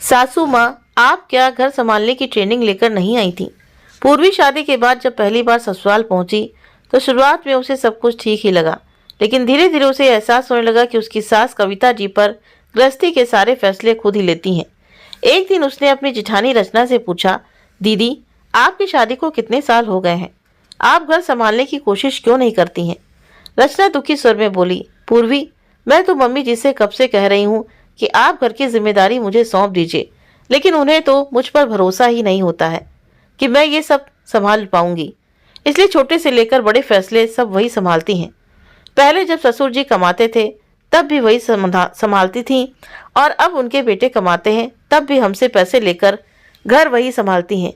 सासू माँ, आप क्या घर संभालने की ट्रेनिंग लेकर नहीं आई थी? पूर्वी शादी के बाद जब पहली बार ससुराल पहुंची तो शुरुआत में उसे सब कुछ ठीक ही लगा, लेकिन धीरे धीरे उसे एहसास होने लगा कि उसकी सास कविता जी पर गृहस्थी के सारे फैसले खुद ही लेती हैं। एक दिन उसने अपनी जिठानी रचना से पूछा, दीदी, आपकी शादी को कितने साल हो गए हैं? आप घर संभालने की कोशिश क्यों नहीं करती हैं? रचना दुखी स्वर में बोली, पूर्वी, मैं तो मम्मी जी से कब से कह रही हूँ कि आप घर की जिम्मेदारी मुझे सौंप दीजिए, लेकिन उन्हें तो मुझ पर भरोसा ही नहीं होता है कि मैं ये सब संभाल पाऊंगी। इसलिए छोटे से लेकर बड़े फैसले सब वही संभालती हैं। पहले जब ससुर जी कमाते थे तब भी वही संभालती थी, और अब उनके बेटे कमाते हैं तब भी हमसे पैसे लेकर घर वही संभालती हैं।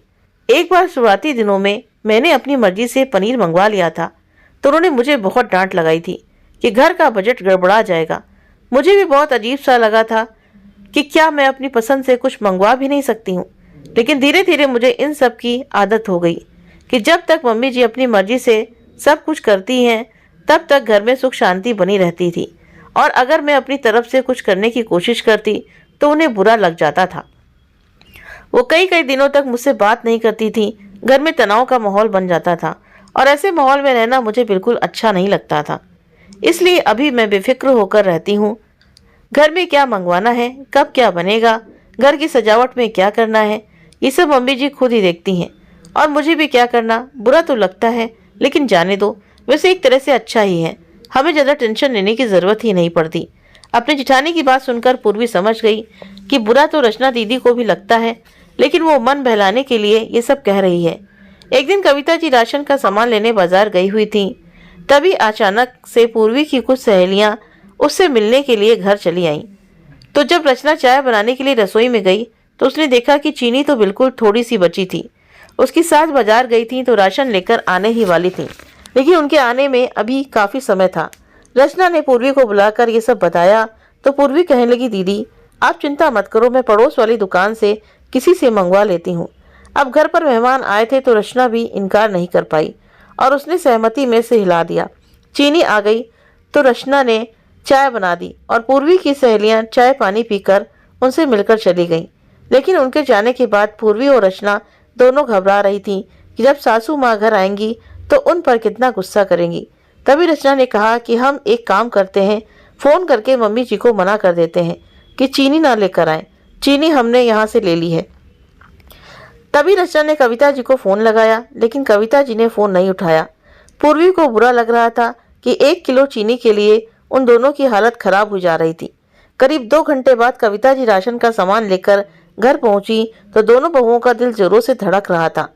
एक बार शुरुआती दिनों में मैंने अपनी मर्जी से पनीर मंगवा लिया था तो उन्होंने मुझे बहुत डांट लगाई थी कि घर का बजट गड़बड़ा जाएगा। मुझे भी बहुत अजीब सा लगा था कि क्या मैं अपनी पसंद से कुछ मंगवा भी नहीं सकती हूँ। लेकिन धीरे धीरे मुझे इन सब की आदत हो गई कि जब तक मम्मी जी अपनी मर्जी से सब कुछ करती हैं तब तक घर में सुख शांति बनी रहती थी, और अगर मैं अपनी तरफ से कुछ करने की कोशिश करती तो उन्हें बुरा लग जाता था। वो कई कई दिनों तक मुझसे बात नहीं करती थी। घर में तनाव का माहौल बन जाता था और ऐसे माहौल में रहना मुझे बिल्कुल अच्छा नहीं लगता था। इसलिए अभी मैं बेफिक्र होकर रहती हूँ। घर में क्या मंगवाना है, कब क्या बनेगा, घर की सजावट में क्या करना है, ये सब मम्मी जी खुद ही देखती हैं, और मुझे भी क्या करना। बुरा तो लगता है लेकिन जाने दो, वैसे एक तरह से अच्छा ही है। हमें ज़्यादा टेंशन लेने की ज़रूरत ही नहीं पड़ती। अपनी जिठानी की बात सुनकर पूर्वी समझ गई कि बुरा तो रचना दीदी को भी लगता है, लेकिन वो मन बहलाने के लिए ये सब कह रही है। एक दिन कविता जी राशन का सामान लेने बाजार गई हुई थी। तभी अचानक से पूर्वी की कुछ सहेलियां उससे मिलने के लिए घर चली आईं। तो जब रचना चाय बनाने के लिए रसोई में गई तो उसने देखा कि चीनी तो बिल्कुल थोड़ी सी बची थी। उसकी सास बाजार गई थी तो राशन लेकर आने ही वाली थी, लेकिन उनके आने में अभी काफ़ी समय था। रचना ने पूर्वी को बुलाकर ये सब बताया तो पूर्वी कहने लगी, दीदी, आप चिंता मत करो, मैं पड़ोस वाली दुकान से किसी से मंगवा लेती हूँ। अब घर पर मेहमान आए थे तो रचना भी इनकार नहीं कर पाई और उसने सहमति में से हिला दिया। चीनी आ गई तो रचना ने चाय बना दी और पूर्वी की सहेलियां चाय पानी पीकर उनसे मिलकर चली गईं। लेकिन उनके जाने के बाद पूर्वी और रचना दोनों घबरा रही थी कि जब सासू माँ घर आएंगी तो उन पर कितना गुस्सा करेंगी। तभी रचना ने कहा कि हम एक काम करते हैं, फ़ोन करके मम्मी जी को मना कर देते हैं कि चीनी ना लेकर आए। चीनी हमने यहाँ से ले ली है। तभी रचना ने कविता जी को फ़ोन लगाया, लेकिन कविता जी ने फ़ोन नहीं उठाया। पूर्वी को बुरा लग रहा था कि 1 किलो चीनी के लिए उन दोनों की हालत खराब हो जा रही थी। करीब 2 घंटे बाद कविता जी राशन का सामान लेकर घर पहुंची तो दोनों बहुओं का दिल जोरों से धड़क रहा था,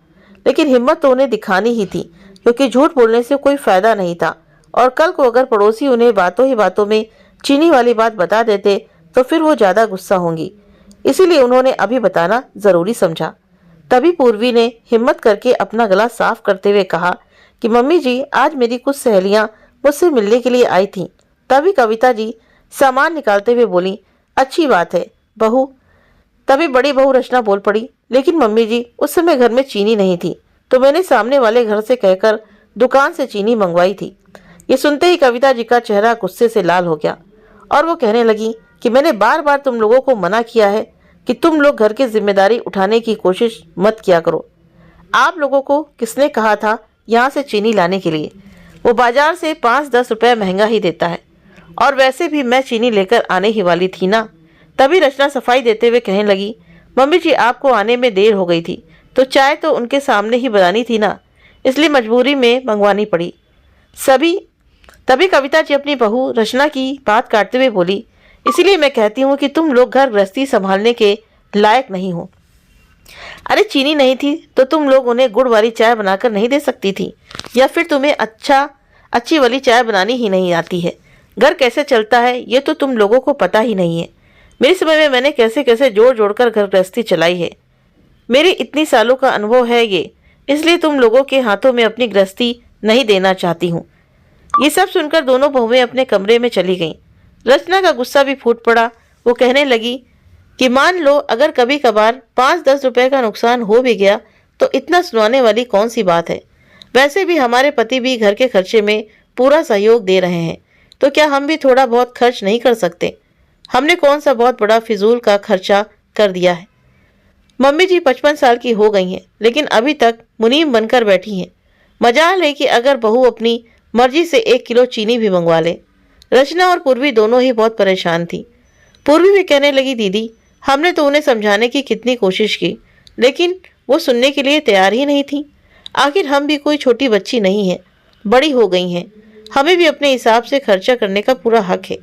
लेकिन हिम्मत तो उन्हें दिखानी ही थी, क्योंकि झूठ बोलने से कोई फायदा नहीं था। और कल को अगर पड़ोसी उन्हें बातों ही बातों में चीनी वाली बात बता देते तो फिर वो ज़्यादा गुस्सा होंगी। इसीलिए उन्होंने अभी बताना ज़रूरी समझा। तभी पूर्वी ने हिम्मत करके अपना गला साफ करते हुए कहा कि मम्मी जी, आज मेरी कुछ सहेलियां मुझसे मिलने के लिए आई थीं। तभी कविता जी सामान निकालते हुए बोली, अच्छी बात है बहू। तभी बड़ी बहू रचना बोल पड़ी, लेकिन मम्मी जी, उस समय घर में चीनी नहीं थी तो मैंने सामने वाले घर से कहकर दुकान से चीनी मंगवाई थी। ये सुनते ही कविता जी का चेहरा गुस्से से लाल हो गया और वो कहने लगी कि मैंने बार बार तुम लोगों को मना किया है कि तुम लोग घर की जिम्मेदारी उठाने की कोशिश मत किया करो। आप लोगों को किसने कहा था यहाँ से चीनी लाने के लिए? वो बाजार से 5-10 रुपये महंगा ही देता है, और वैसे भी मैं चीनी लेकर आने ही वाली थी ना। तभी रचना सफाई देते हुए कहने लगी, मम्मी जी, आपको आने में देर हो गई थी तो चाय तो उनके सामने ही बनानी थी ना, इसलिए मजबूरी में मंगवानी पड़ी। तभी कविता जी अपनी बहू रचना की बात काटते हुए बोली, इसीलिए मैं कहती हूँ कि तुम लोग घर गृहस्थी संभालने के लायक नहीं हो। अरे चीनी नहीं थी तो तुम लोग उन्हें गुड़ वाली चाय बनाकर नहीं दे सकती थी, या फिर तुम्हें अच्छी वाली चाय बनानी ही नहीं आती है? घर कैसे चलता है ये तो तुम लोगों को पता ही नहीं है। मेरे समय में मैंने कैसे कैसे जोड़ जोड़कर घर गृहस्थी चलाई है। मेरी इतनी सालों का अनुभव है ये, इसलिए तुम लोगों के हाथों में अपनी गृहस्थी नहीं देना चाहती हूँ। ये सब सुनकर दोनों बहुएं अपने कमरे में चली गईं। रचना का गुस्सा भी फूट पड़ा। वो कहने लगी कि मान लो अगर कभी कभार 5-10 रुपए का नुकसान हो भी गया तो इतना सुनाने वाली कौन सी बात है। वैसे भी हमारे पति भी घर के खर्चे में पूरा सहयोग दे रहे हैं, तो क्या हम भी थोड़ा बहुत खर्च नहीं कर सकते? हमने कौन सा बहुत बड़ा फिजूल का खर्चा कर दिया है। मम्मी जी 55 साल की हो गई हैं, लेकिन अभी तक मुनीम बनकर बैठी हैं। मजाल है कि अगर बहू अपनी मर्जी से 1 किलो चीनी भी मंगवा ले। रचना और पूर्वी दोनों ही बहुत परेशान थी। पूर्वी भी कहने लगी, दीदी हमने तो उन्हें समझाने की कितनी कोशिश की, लेकिन वो सुनने के लिए तैयार ही नहीं थी। आखिर हम भी कोई छोटी बच्ची नहीं है, बड़ी हो गई हैं, हमें भी अपने हिसाब से खर्चा करने का पूरा हक है।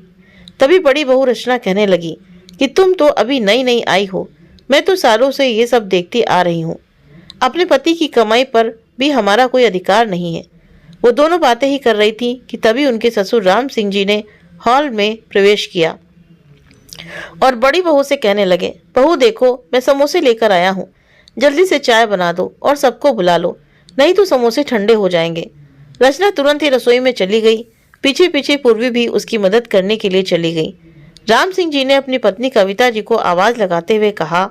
तभी बड़ी बहू रचना कहने लगी कि तुम तो अभी नई नई आई हो, मैं तो सालों से ये सब देखती आ रही हूँ। अपने पति की कमाई पर भी हमारा कोई अधिकार नहीं है। वो दोनों बातें ही कर रही थी कि तभी उनके ससुर राम सिंह जी ने हॉल में प्रवेश किया और बड़ी बहू से कहने लगे, बहू देखो मैं समोसे लेकर आया हूँ, जल्दी से चाय बना दो और सबको बुला लो, नहीं तो समोसे ठंडे हो जाएंगे। रचना तुरंत ही रसोई में चली गई। पीछे पीछे पूर्वी भी उसकी मदद करने के लिए चली गई। राम सिंह जी ने अपनी पत्नी कविता जी को आवाज लगाते हुए कहा,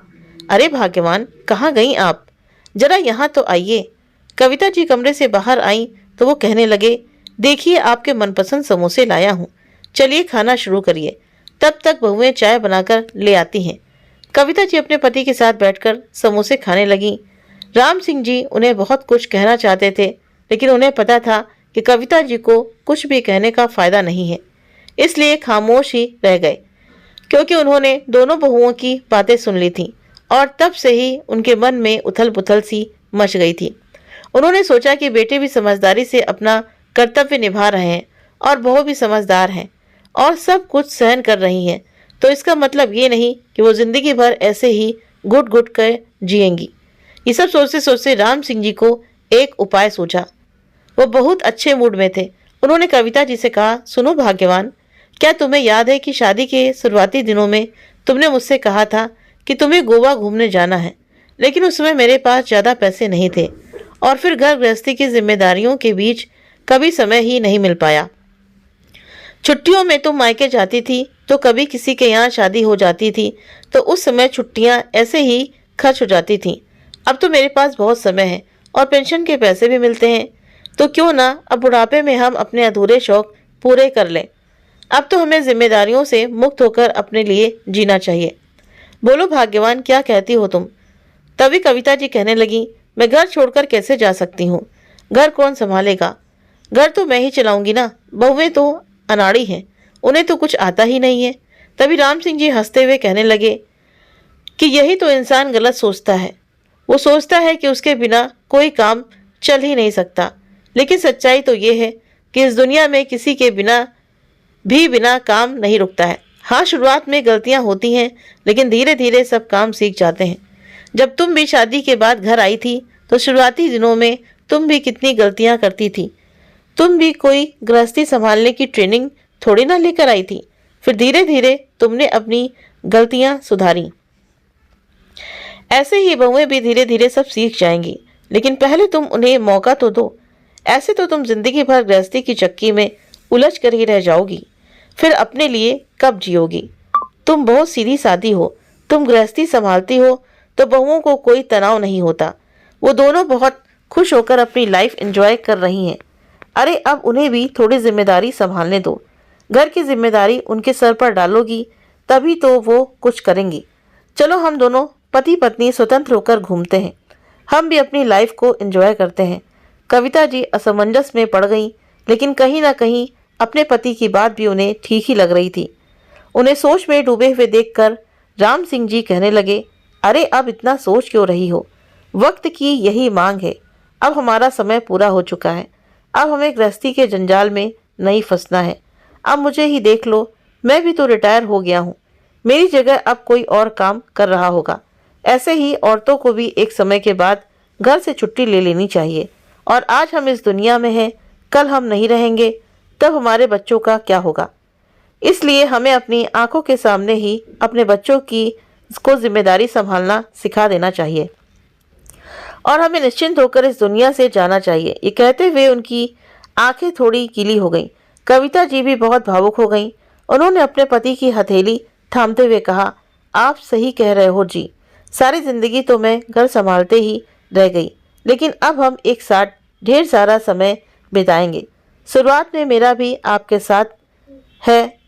अरे भाग्यवान, कहाँ गई आप, जरा यहाँ तो आइए। कविता जी कमरे से बाहर आई तो वो कहने लगे, देखिए आपके मनपसंद समोसे लाया हूँ, चलिए खाना शुरू करिए, तब तक बहुएं चाय बनाकर ले आती हैं। कविता जी अपने पति के साथ बैठकर समोसे खाने लगी। राम सिंह जी उन्हें बहुत कुछ कहना चाहते थे, लेकिन उन्हें पता था कि कविता जी को कुछ भी कहने का फायदा नहीं है, इसलिए खामोश ही रह गए, क्योंकि उन्होंने दोनों बहुओं की बातें सुन ली थी और तब से ही उनके मन में उथल पुथल सी मच गई थी। उन्होंने सोचा कि बेटे भी समझदारी से अपना कर्तव्य निभा रहे हैं और बहू भी समझदार हैं और सब कुछ सहन कर रही हैं, तो इसका मतलब ये नहीं कि वो जिंदगी भर ऐसे ही घुट घुट कर जिएंगी। ये सब सोचते सोचते राम सिंह जी को एक उपाय सूझा। वो बहुत अच्छे मूड में थे। उन्होंने कविता जी से कहा, सुनो भाग्यवान, क्या तुम्हें याद है कि शादी के शुरुआती दिनों में तुमने मुझसे कहा था कि तुम्हें गोवा घूमने जाना है, लेकिन उस समय मेरे पास ज़्यादा पैसे नहीं थे और फिर घर गृहस्थी की जिम्मेदारियों के बीच कभी समय ही नहीं मिल पाया। छुट्टियों में तुम मायके जाती थी तो कभी किसी के यहाँ शादी हो जाती थी, तो उस समय छुट्टियाँ ऐसे ही खर्च हो जाती थीं। अब तो मेरे पास बहुत समय है और पेंशन के पैसे भी मिलते हैं, तो क्यों ना अब बुढ़ापे में हम अपने अधूरे शौक पूरे कर लें। अब तो हमें जिम्मेदारियों से मुक्त होकर अपने लिए जीना चाहिए। बोलो भाग्यवान, क्या कहती हो तुम। तभी कविता जी कहने लगी, मैं घर छोड़कर कैसे जा सकती हूँ, घर कौन संभालेगा, घर तो मैं ही चलाऊंगी ना, बहुएं तो अनाड़ी हैं, उन्हें तो कुछ आता ही नहीं है। तभी राम सिंह जी हंसते हुए कहने लगे कि यही तो इंसान गलत सोचता है। वो सोचता है कि उसके बिना कोई काम चल ही नहीं सकता, लेकिन सच्चाई तो ये है कि इस दुनिया में किसी के बिना काम नहीं रुकता है। हाँ, शुरुआत में गलतियां होती हैं, लेकिन धीरे धीरे सब काम सीख जाते हैं। जब तुम भी शादी के बाद घर आई थी तो शुरुआती दिनों में तुम भी कितनी गलतियां करती थी। तुम भी कोई गृहस्थी संभालने की ट्रेनिंग थोड़ी ना लेकर आई थी, फिर धीरे धीरे तुमने अपनी गलतियां सुधारी। ऐसे ही बहुएं भी धीरे धीरे सब सीख जाएंगी, लेकिन पहले तुम उन्हें मौका तो दो। ऐसे तो तुम जिंदगी भर गृहस्थी की चक्की में उलझ कर ही रह जाओगी, फिर अपने लिए कब जियोगी। तुम बहुत सीधी सादी हो, तुम गृहस्थी संभालती हो तो बहुओं को कोई तनाव नहीं होता, वो दोनों बहुत खुश होकर अपनी लाइफ एंजॉय कर रही हैं। अरे अब उन्हें भी थोड़ी जिम्मेदारी संभालने दो, घर की जिम्मेदारी उनके सर पर डालोगी तभी तो वो कुछ करेंगी। चलो हम दोनों पति पत्नी स्वतंत्र होकर घूमते हैं, हम भी अपनी लाइफ को एंजॉय करते हैं। कविता जी असमंजस में पड़ गई, लेकिन कहीं ना कहीं अपने पति की बात भी उन्हें ठीक ही लग रही थी। उन्हें सोच में डूबे हुए देखकर राम सिंह जी कहने लगे, अरे अब इतना सोच क्यों रही हो, वक्त की यही मांग है, अब हमारा समय पूरा हो चुका है, अब हमें गृहस्थी के जंजाल में नहीं फंसना है। अब मुझे ही देख लो, मैं भी तो रिटायर हो गया हूँ, मेरी जगह अब कोई और काम कर रहा होगा। ऐसे ही औरतों को भी एक समय के बाद घर से छुट्टी ले लेनी चाहिए, और आज हम इस दुनिया में हैं, कल हम नहीं रहेंगे, तब हमारे बच्चों का क्या होगा। इसलिए हमें अपनी आंखों के सामने ही अपने बच्चों को जिम्मेदारी संभालना सिखा देना चाहिए और हमें निश्चिंत होकर इस दुनिया से जाना चाहिए। ये कहते हुए उनकी आंखें थोड़ी गीली हो गईं। कविता जी भी बहुत भावुक हो गईं। उन्होंने अपने पति की हथेली थामते हुए कहा, आप सही कह रहे हो जी, सारी जिंदगी तो मैं घर संभालते ही रह गई, लेकिन अब हम एक साथ ढेर सारा समय बिताएंगे। शुरुआत में मेरा भी आपके साथ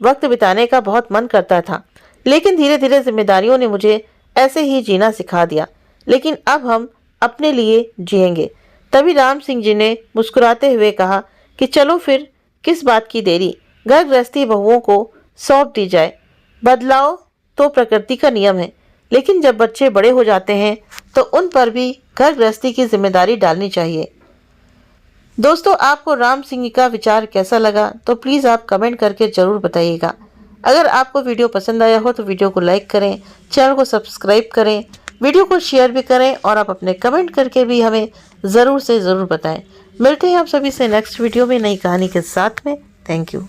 वक्त बिताने का बहुत मन करता था, लेकिन धीरे धीरे जिम्मेदारियों ने मुझे ऐसे ही जीना सिखा दिया, लेकिन अब हम अपने लिए जिएंगे। तभी राम सिंह जी ने मुस्कुराते हुए कहा कि चलो फिर किस बात की देरी, घर गृहस्थी बहुओं को सौंप दी जाए। बदलाव तो प्रकृति का नियम है, लेकिन जब बच्चे बड़े हो जाते हैं तो उन पर भी घर गृहस्थी की जिम्मेदारी डालनी चाहिए। दोस्तों, आपको राम सिंह का विचार कैसा लगा तो प्लीज़ आप कमेंट करके ज़रूर बताइएगा। अगर आपको वीडियो पसंद आया हो तो वीडियो को लाइक करें, चैनल को सब्सक्राइब करें, वीडियो को शेयर भी करें और आप अपने कमेंट करके भी हमें ज़रूर से ज़रूर बताएं। मिलते हैं आप सभी से नेक्स्ट वीडियो में नई कहानी के साथ में। Thank you.